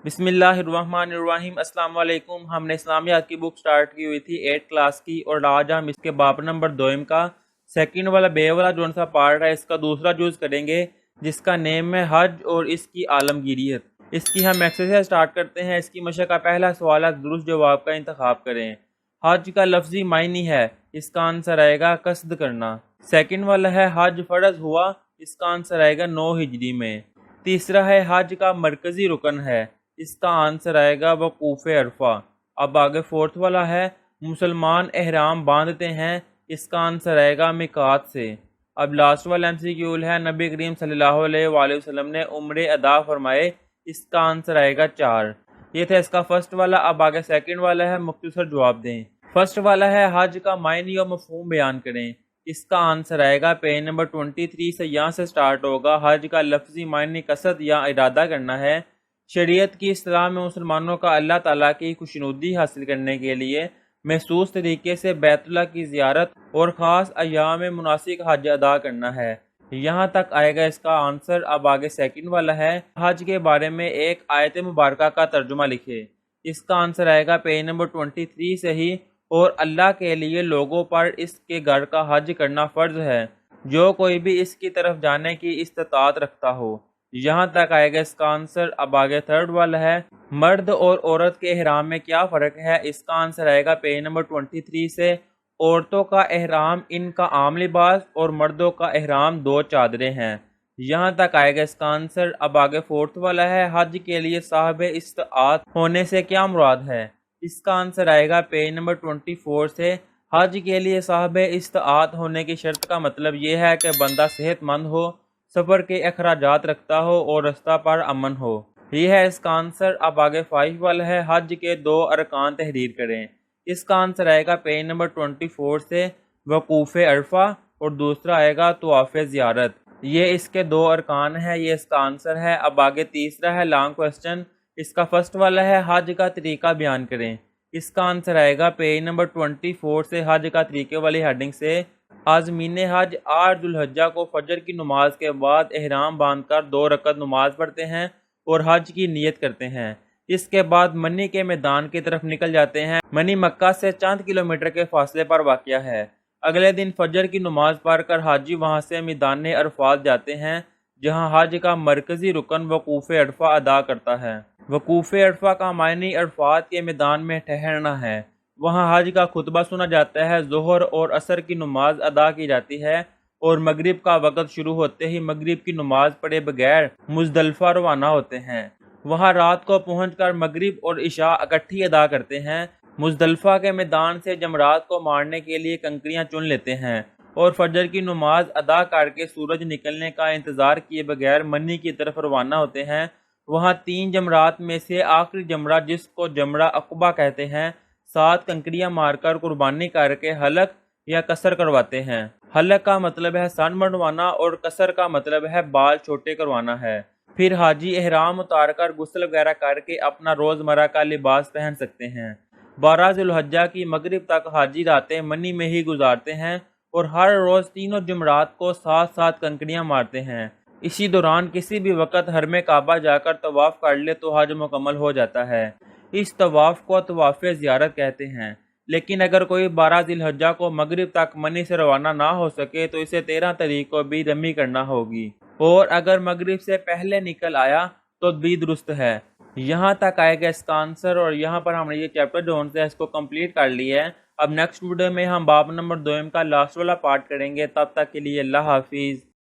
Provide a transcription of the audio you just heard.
بسم اللہ الرحمن الرحیم۔ السلام علیکم۔ ہم نے اسلامیات کی بک سٹارٹ کی ہوئی تھی 8 کلاس کی، اور آج ہم اس کے باب نمبر 2 کا سیکنڈ والا بے والا جو سا پارٹ ہے اس کا دوسرا جز کریں گے، جس کا نیم ہے حج اور اس کی عالمگیریت۔ اس کی ہم ایکسرسائز سٹارٹ کرتے ہیں۔ اس کی مشق کا پہلا سوال ہے، درست جواب کا انتخاب کریں۔ حج کا لفظی معنی ہے، اس کا آنسر آئے گا قصد کرنا۔ سیکنڈ والا ہے حج فرض ہوا، اس کا آنسر آئے گا 9 ہجری میں۔ تیسرا ہے حج کا مرکزی رکن ہے، اس کا آنسر آئے گا وقوف عرفہ۔ اب آگے فورتھ والا ہے مسلمان احرام باندھتے ہیں، اس کا آنسر آئے گا میقات سے۔ اب لاسٹ والا MCQ ہے، نبی کریم صلی اللہ علیہ وآلہ وسلم نے عمرے ادا فرمائے، اس کا آنسر آئے گا 4۔ یہ تھا اس کا فرسٹ والا۔ اب آگے سیکنڈ والا ہے، مختصر جواب دیں۔ فرسٹ والا ہے حج کا معنی اور مفہوم بیان کریں، اس کا آنسر آئے گا پیج نمبر 23 سے، یہاں سے سٹارٹ ہوگا۔ حج کا لفظی معنی قصد یا ارادہ کرنا ہے۔ شریعت کی اصطلاح میں مسلمانوں کا اللہ تعالیٰ کی خوشنودی حاصل کرنے کے لیے محسوس طریقے سے بیت اللہ کی زیارت اور خاص ایام میں مناسک حج ادا کرنا ہے۔ یہاں تک آئے گا اس کا آنسر۔ اب آگے سیکنڈ والا ہے، حج کے بارے میں ایک آیت مبارکہ کا ترجمہ لکھے، اس کا آنسر آئے گا پیج نمبر 23 سے ہی۔ اور اللہ کے لیے لوگوں پر اس کے گھر کا حج کرنا فرض ہے، جو کوئی بھی اس کی طرف جانے کی استطاعت رکھتا ہو۔ یہاں تک آئے گا اس کا آنسر۔ اب آگے تھرڈ والا ہے، مرد اور عورت کے احرام میں کیا فرق ہے، اس کا آنسر آئے گا پیج نمبر 23 سے۔ عورتوں کا احرام ان کا عام لباس اور مردوں کا احرام 2 چادریں ہیں۔ یہاں تک آئے گا اس کا آنسر۔ اب آگے فورتھ والا ہے، حج کے لیے صاحب استطاعت ہونے سے کیا مراد ہے، اس کا آنسر آئے گا پیج نمبر 24 سے۔ حج کے لیے صاحب استطاعت ہونے کی شرط کا مطلب یہ ہے کہ بندہ صحت مند ہو، سفر کے اخراجات رکھتا ہو اور رستہ پر امن ہو۔ یہ ہے اس کا آنسر۔ اب آگے 5 والا ہے، حج کے 2 ارکان تحریر کریں، اس کا آنسر آئے گا پیج نمبر 24 سے، وقوف عرفہ اور دوسرا آئے گا طواف زیارت۔ یہ اس کے 2 ارکان ہیں، یہ اس کا آنسر ہے۔ اب آگے تیسرا ہے لانگ کوسچن۔ اس کا فرسٹ والا ہے، حج کا طریقہ بیان کریں، اس کا آنسر آئے گا پیج نمبر 24 سے، حج کا طریقے والی ہیڈنگ سے۔ عازمین حج 8 ذو الحجہ کو فجر کی نماز کے بعد احرام باندھ کر 2 رکعت نماز پڑھتے ہیں اور حج کی نیت کرتے ہیں۔ اس کے بعد منی کے میدان کی طرف نکل جاتے ہیں۔ منی مکہ سے چند کلومیٹر کے فاصلے پر واقع ہے۔ اگلے دن فجر کی نماز پڑھ کر حاجی وہاں سے میدان عرفات جاتے ہیں، جہاں حج کا مرکزی رکن وقوف عرفہ ادا کرتا ہے۔ وقوف عرفہ کا معنی عرفات کے میدان میں ٹھہرنا ہے۔ وہاں حج کا خطبہ سنا جاتا ہے، ظہر اور عصر کی نماز ادا کی جاتی ہے، اور مغرب کا وقت شروع ہوتے ہی مغرب کی نماز پڑھے بغیر مزدلفہ روانہ ہوتے ہیں۔ وہاں رات کو پہنچ کر مغرب اور عشاء اکٹھی ادا کرتے ہیں۔ مزدلفہ کے میدان سے جمرات کو مارنے کے لیے کنکریاں چن لیتے ہیں، اور فجر کی نماز ادا کر کے سورج نکلنے کا انتظار کیے بغیر منی کی طرف روانہ ہوتے ہیں۔ وہاں 3 جمرات میں سے آخری جمرہ، جس کو جمرہ عقبہ کہتے ہیں، 7 کنکریاں مار کر قربانی کر کے حلق یا قصر کرواتے ہیں۔ حلق کا مطلب ہے سن منڈوانا اور قصر کا مطلب ہے بال چھوٹے کروانا ہے۔ پھر حاجی احرام اتار کر غسل وغیرہ کر کے اپنا روزمرہ کا لباس پہن سکتے ہیں۔ 12 ذو الحجہ کی مغرب تک حاجی راتیں منی میں ہی گزارتے ہیں، اور ہر روز تینوں جمرات کو 7 کنکریاں مارتے ہیں۔ اسی دوران کسی بھی وقت حرم کعبہ جا کر طواف کر لے تو حج مکمل ہو جاتا ہے۔ اس طواف کو طواف زیارت کہتے ہیں۔ لیکن اگر کوئی 12 ذی الحجہ کو مغرب تک منی سے روانہ نہ ہو سکے تو اسے 13 تاریخ کو بھی رمی کرنا ہوگی، اور اگر مغرب سے پہلے نکل آیا تو بھی درست ہے۔ یہاں تک آئے گا اس کا آنسر، اور یہاں پر ہم نے یہ چیپٹر جو ہے اس کو کمپلیٹ کر لیا ہے۔ اب نیکسٹ ویڈیو میں ہم باب نمبر 2 کا لاسٹ والا پارٹ کریں گے۔ تب تک کے لیے اللہ حافظ۔